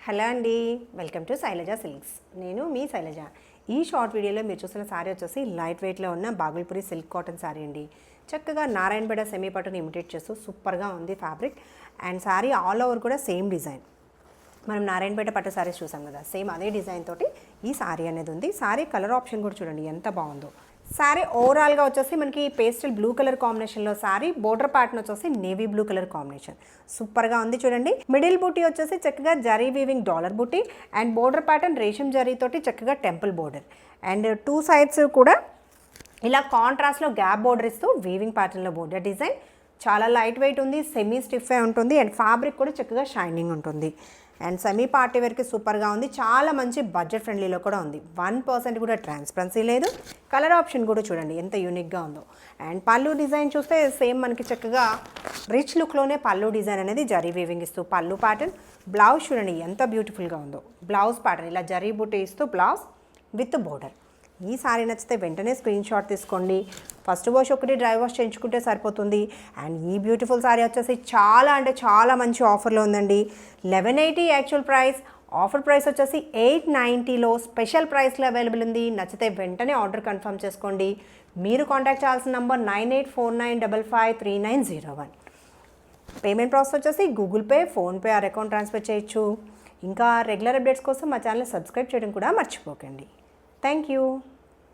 Hello అండి, welcome to Shailaja silks. నేను మీ శైలజ. ఈ షార్ట్ వీడియోలో మీరు చూసిన శారీ వచ్చేసి లైట్ వెయిట్లో ఉన్న బాగుల్పూరి సిల్క్ కాటన్ శారీ అండి. చక్కగా నారాయణపేట సెమీ పట్టుని ఇమిటేట్ చేస్తూ సూపర్గా ఉంది fabric. And sari all over కూడా సేమ్ డిజైన్. మనం నారాయణపేట పట్టు శారీస్ చూసాం కదా, సేమ్ అదే డిజైన్ తోటి ఈ శారీ అనేది ఉంది. శారీ కలర్ ఆప్షన్ కూడా చూడండి ఎంత బాగుందో. శారీ ఓవరాల్గా వచ్చేసి మనకి పేస్టల్ బ్లూ కలర్ కాంబినేషన్లో శారీ, బోర్డర్ ప్యాటర్న్ వచ్చేసి నేవీ బ్లూ కలర్ కాంబినేషన్ సూపర్గా ఉంది చూడండి. మిడిల్ బూటీ వచ్చేసి చక్కగా జరీ వీవింగ్ డాలర్ బూటీ అండ్ బోర్డర్ ప్యాటర్న్ రేషం జరీతోటి చక్కగా temple border and two sides కూడా ఇలా కాంట్రాస్ట్లో గ్యాప్ బోర్డర్ ఇస్తూ వీవింగ్ ప్యాటర్న్లో బోర్డర్ డిజైన్. చాలా లైట్ వెయిట్ ఉంది, సెమీ స్టిఫే ఉంటుంది అండ్ ఫ్యాబ్రిక్ కూడా చక్కగా షైనింగ్ ఉంటుంది. అండ్ సెమీ పార్టీ వేర్కి సూపర్గా ఉంది. చాలా మంచి బడ్జెట్ ఫ్రెండ్లీలో కూడా ఉంది. 1% కూడా ట్రాన్స్పరెన్సీ లేదు. కలర్ ఆప్షన్ కూడా చూడండి ఎంత యూనిక్గా ఉందో. అండ్ పళ్ళు డిజైన్ చూస్తే సేమ్ మనకి చక్కగా రిచ్ లుక్లోనే పళ్ళు డిజైన్ అనేది జరీ వీవింగ్ ఇస్తూ పళ్ళు ప్యాటర్న్. బ్లౌజ్ చూడండి ఎంత బ్యూటిఫుల్గా ఉందో. బ్లౌజ్ ప్యాటర్న్ ఇలా జరీ బుట్టి ఇస్తూ బ్లౌజ్ విత్ బోర్డర్. ఈ సారీ నచ్చితే వెంటనే స్క్రీన్ షాట్ తీసుకోండి. ఫస్ట్ వాష్ ఒకటి డ్రై వాష్ చేయించుకుంటే సరిపోతుంది. అండ్ ఈ బ్యూటిఫుల్ సారీ వచ్చేసి చాలా అంటే చాలా మంచి ఆఫర్లో ఉందండి. 1180 యాక్చువల్ ప్రైస్, ఆఫర్ ప్రైస్ వచ్చేసి 890లో స్పెషల్ ప్రైస్లో అవైలబుల్ ఉంది. నచ్చితే వెంటనే ఆర్డర్ కన్ఫర్మ్ చేసుకోండి. మీరు కాంటాక్ట్ చేయాల్సిన నంబర్ 9849553901. పేమెంట్ ప్రాసెస్ వచ్చేసి Google pay, PhonePe are account transfer చేయొచ్చు. ఇంకా రెగ్యులర్ అప్డేట్స్ కోసం మా ఛానల్ సబ్స్క్రైబ్ చేయడం కూడా మర్చిపోకండి. Thank you.